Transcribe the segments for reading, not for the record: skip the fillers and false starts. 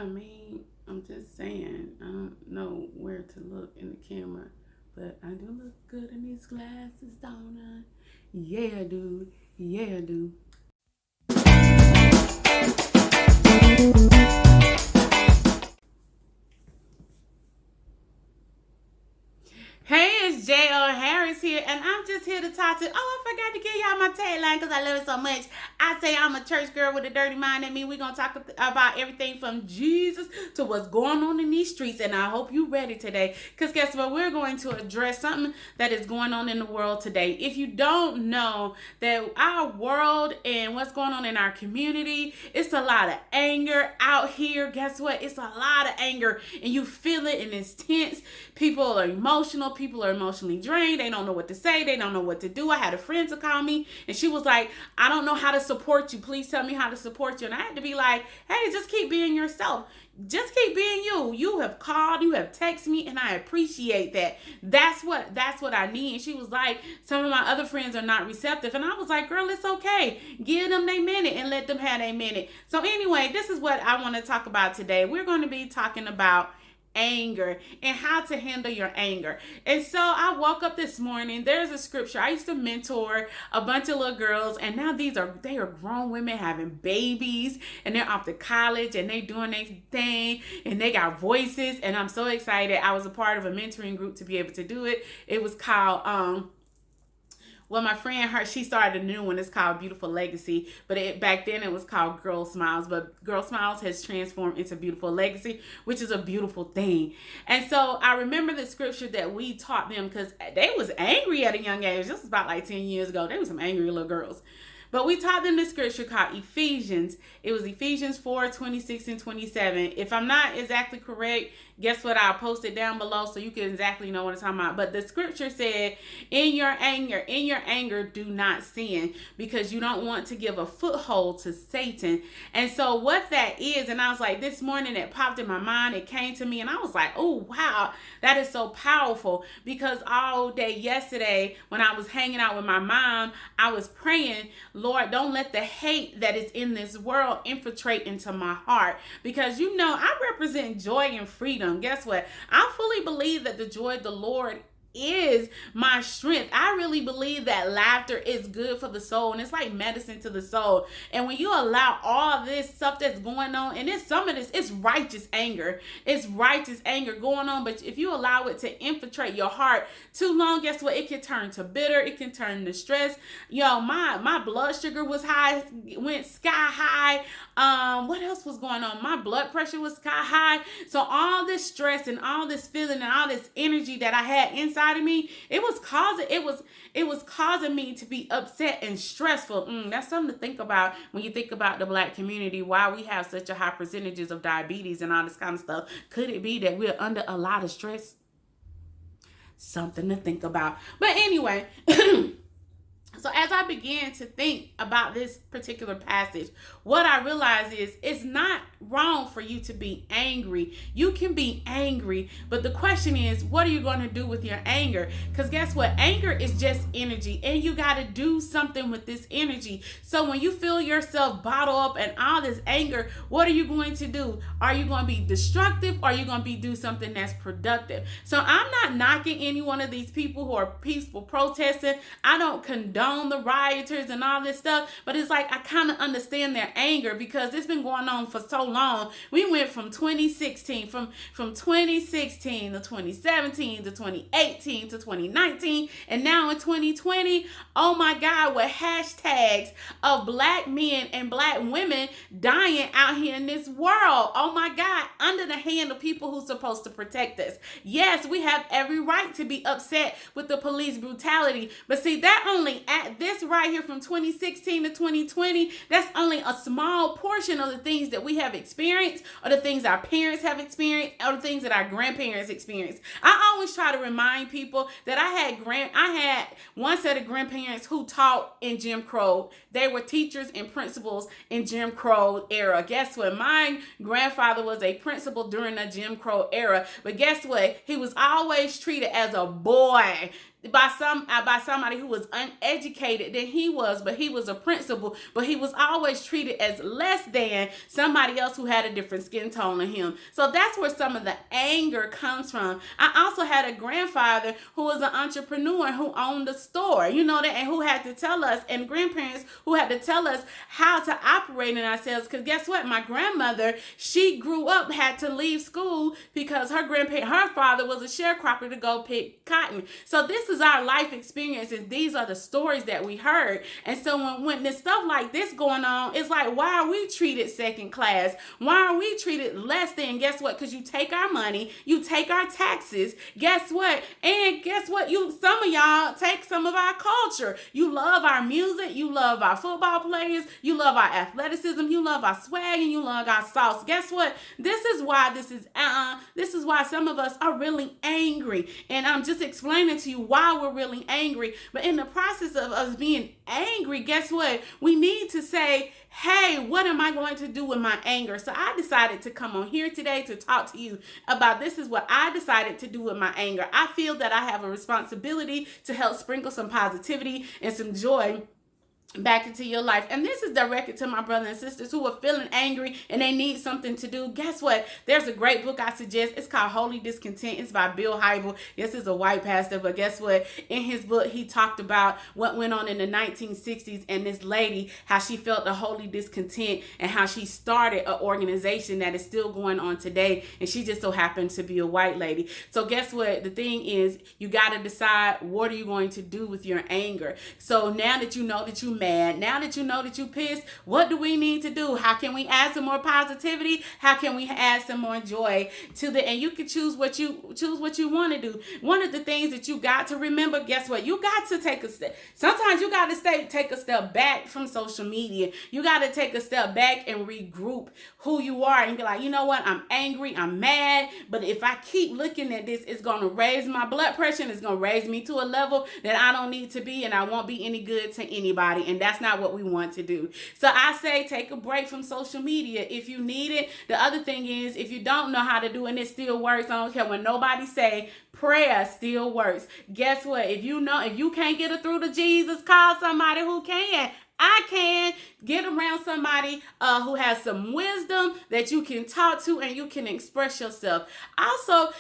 I mean, I'm just saying, I don't know where to look in the camera, but I do look good in these glasses, don't I? Yeah, dude. Yeah, dude. Hey, it's J.O. Harris here, and I'm just here to talk to. Oh, I forgot to give y'all my tagline because I love it so much. I say I'm a church girl with a dirty mind. That means we're going to talk about everything from Jesus to what's going on in these streets, and I hope you're ready today because guess what? We're going to address something that is going on in the world today. If you don't know that our world and what's going on in our community, it's a lot of anger out here. Guess what? It's a lot of anger, and you feel it, and it's tense. People are emotional. People are emotionally drained. They don't know what to say. They don't know what to do. I had a friend to call me, and she was like, I don't know how to support you. Please tell me how to support you. And I had to be like, hey, just keep being yourself. Just keep being you. You have called, you have texted me, and I appreciate that. That's what I need. And she was like, some of my other friends are not receptive. And I was like, girl, it's okay. Give them their minute and let them have their minute. So anyway, this is what I want to talk about today. We're going to be talking about anger and how to handle your anger. And so I woke up this morning. There's a scripture. I used to mentor a bunch of little girls, and now they are grown women having babies, and they're off to college, and they doing their thing, and they got voices, and I'm so excited. I was a part of a mentoring group to be able to do it. It was called well, my friend, she started a new one. It's called Beautiful Legacy. But back then it was called Girl Smiles. But Girl Smiles has transformed into Beautiful Legacy, which is a beautiful thing. And so I remember the scripture that we taught them because they was angry at a young age. This was about like 10 years ago. They were some angry little girls. But we taught them the scripture called Ephesians. It was Ephesians 4:26 and 27. If I'm not exactly correct, guess what? I'll post it down below so you can exactly know what I'm talking about. But the scripture said, in your anger, do not sin, because you don't want to give a foothold to Satan. And so what that is, and I was like, this morning it popped in my mind, it came to me, and I was like, oh, wow, that is so powerful. Because all day yesterday, when I was hanging out with my mom, I was praying, Lord, don't let the hate that is in this world infiltrate into my heart. Because I represent joy and freedom. Guess what? I fully believe that the joy of the Lord is my strength. I really believe that laughter is good for the soul, and it's like medicine to the soul. And when you allow all this stuff that's going on, and some of this, it's righteous anger. It's righteous anger going on, but if you allow it to infiltrate your heart too long, guess what? It can turn to bitter. It can turn to stress. My blood sugar was high, went sky high. What else was going on? My blood pressure was sky high. So all this stress and all this feeling and all this energy that I had inside of me, it was causing me to be upset and stressful. That's something to think about when you think about the Black community, why we have such a high percentages of diabetes and all this kind of stuff. Could it be that we're under a lot of stress? Something to think about. But anyway, so as I began to think about this particular passage, what I realized is it's not wrong for you to be angry. You can be angry, but the question is, what are you going to do with your anger? Because guess what? Anger is just energy, and you got to do something with this energy. So when you feel yourself bottle up and all this anger, what are you going to do? Are you going to be destructive, or are you going to do something that's productive? So I'm not knocking any one of these people who are peaceful protesting. I don't condone the rioters and all this stuff, but it's like I kind of understand their anger because it's been going on for so long. We went from 2016 from 2016 to 2017 to 2018 to 2019, and now in 2020, oh my God, with hashtags of Black men and Black women dying out here in this world. Oh my God, under the hand of people who's supposed to protect us. Yes, we have every right to be upset with the police brutality, but see, that only at this right here from 2016 to 2020, that's only a small portion of the things that we have experienced, or the things our parents have experienced, or the things that our grandparents experienced. I always try to remind people that I had one set of grandparents who taught in Jim Crow. They were teachers and principals in Jim Crow era. Guess what? My grandfather was a principal during the Jim Crow era, but guess what? He was always treated as a boy. by somebody who was uneducated than he was, but he was a principal, but he was always treated as less than somebody else who had a different skin tone than him. So that's where some of the anger comes from. I also had a grandfather who was an entrepreneur who owned a store, you know that, and who had to tell us, and grandparents who had to tell us how to operate in ourselves. Because guess what? My grandmother, she grew up, had to leave school because her father was a sharecropper to go pick cotton. So this is our life experiences. These are the stories that we heard. And so when there's stuff like this going on, it's like, why are we treated second class? Why are we treated less than? Guess what? Because you take our money, you take our taxes. Guess what? And guess what? Some of y'all take some of our culture. You love our music, you love our football players, you love our athleticism, you love our swag, and you love our sauce. Guess what? This is why some of us are really angry. And I'm just explaining to you why we're really angry. But in the process of us being angry, guess what? We need to say, hey, what am I going to do with my anger? So I decided to come on here today to talk to you about this is what I decided to do with my anger. I feel that I have a responsibility to help sprinkle some positivity and some joy back into your life. And this is directed to my brothers and sisters who are feeling angry and they need something to do. Guess what? There's a great book I suggest. It's called Holy Discontent. It's by Bill Hybel. Yes, he's a white pastor, but guess what? In his book, he talked about what went on in the 1960s and this lady, how she felt a holy discontent and how she started an organization that is still going on today. And she just so happened to be a white lady. So guess what? The thing is, you got to decide, what are you going to do with your anger? So now that you know that you mad, now that you know that you pissed, what do we need to do? How can we add some more positivity? How can we add some more joy to the, and you can choose what you want to do. One of the things that you got to remember, guess what? You got to take a step. Sometimes you got to take a step back from social media. You got to take a step back and regroup who you are and be like, you know what? I'm angry, I'm mad, but if I keep looking at this, it's going to raise my blood pressure and it's going to raise me to a level that I don't need to be, and I won't be any good to anybody. And that's not what we want to do. So I say take a break from social media if you need it. The other thing is, if you don't know how to do it and it still works, I don't care what nobody say, prayer still works. Guess what? If you can't get it through to Jesus, call somebody who can. I can get around somebody who has some wisdom that you can talk to and you can express yourself. Also,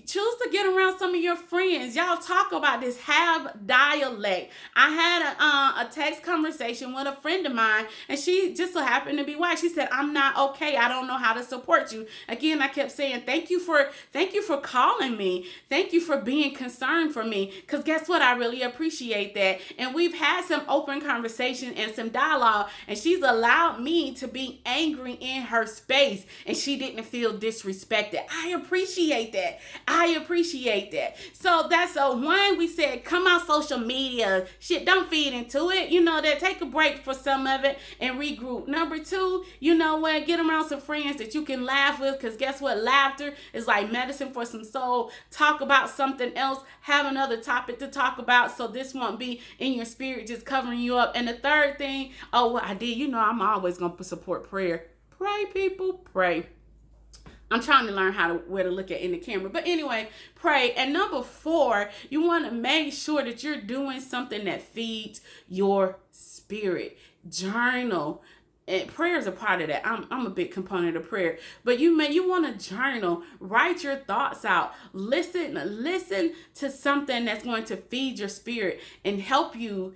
choose to get around some of your friends. Y'all talk about this, have dialect. I had a text conversation with a friend of mine, and she just so happened to be white. She said, I'm not okay. I don't know how to support you. Again, I kept saying, thank you for calling me. Thank you for being concerned for me. Because guess what? I really appreciate that. And we've had some open conversation and some dialogue, and she's allowed me to be angry in her space, and she didn't feel disrespected. I appreciate that. So one, we said, come on social media. Shit, don't feed into it. You know that, take a break for some of it and regroup. Number two, you know what? Get around some friends that you can laugh with, because guess what? Laughter is like medicine for some soul. Talk about something else. Have another topic to talk about, so this won't be in your spirit just covering you up. And the third thing, I did, I'm always going to support prayer. Pray, people, pray. I'm trying to learn where to look at in the camera. But anyway, pray. And number 4, you want to make sure that you're doing something that feeds your spirit. Journal. And prayer is a part of that. I'm a big component of prayer. But you want to journal, write your thoughts out, listen to something that's going to feed your spirit and help you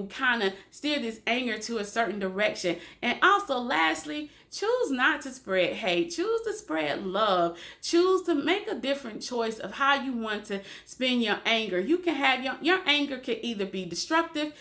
kind of steer this anger to a certain direction. And also, lastly, choose not to spread hate. Choose to spread love. Choose to make a different choice of how you want to spend your anger. You can have your anger can either be destructive.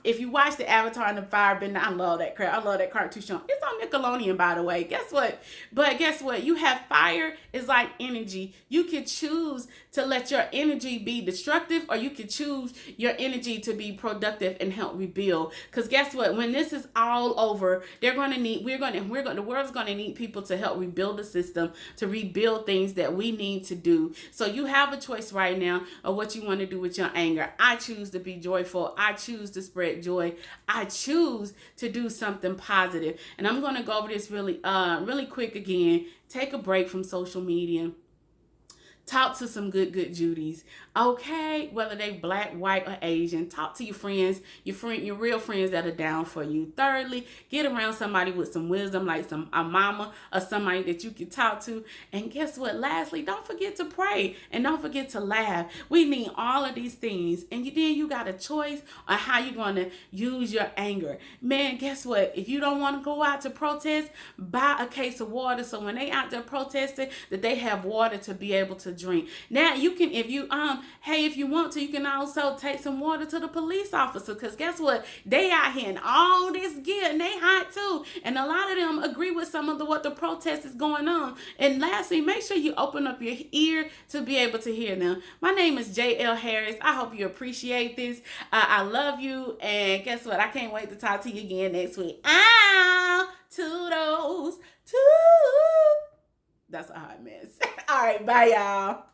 If you watch the Avatar and the Firebender, I love that crap. I love that cartoon show. It's on Nickelodeon, by the way. Guess what? You have fire is like energy. You can choose to let your energy be destructive, or you can choose your energy to be productive and help rebuild. Because guess what? When this is all over, the world's going to need people to help rebuild the system, to rebuild things that we need to do. So you have a choice right now of what you want to do with your anger. I choose to be joyful. I choose to spread joy. I choose to do something positive. And I'm going to go over this really quick again. Take a break from social media. Talk to some good Judies, okay? Whether they black, white, or Asian. Talk to your friends, your real friends that are down for you. Thirdly, get around somebody with some wisdom, like a mama or somebody that you can talk to. And guess what? Lastly, don't forget to pray and don't forget to laugh. We need all of these things, and then you got a choice on how you're going to use your anger. Man, guess what? If you don't want to go out to protest, buy a case of water so when they out there protesting, that they have water to be able to drink. Now you can, if you want to, you can also take some water to the police officer, because guess what? They out here in all this gear and they hot too. And a lot of them agree with some of what the protest is going on. And lastly, make sure you open up your ear to be able to hear them. My name is J.L. Harris. I hope you appreciate this. I love you. And guess what? I can't wait to talk to you again next week. Ow! Toodles. Toodles. That's a hot mess. All right. Bye, y'all.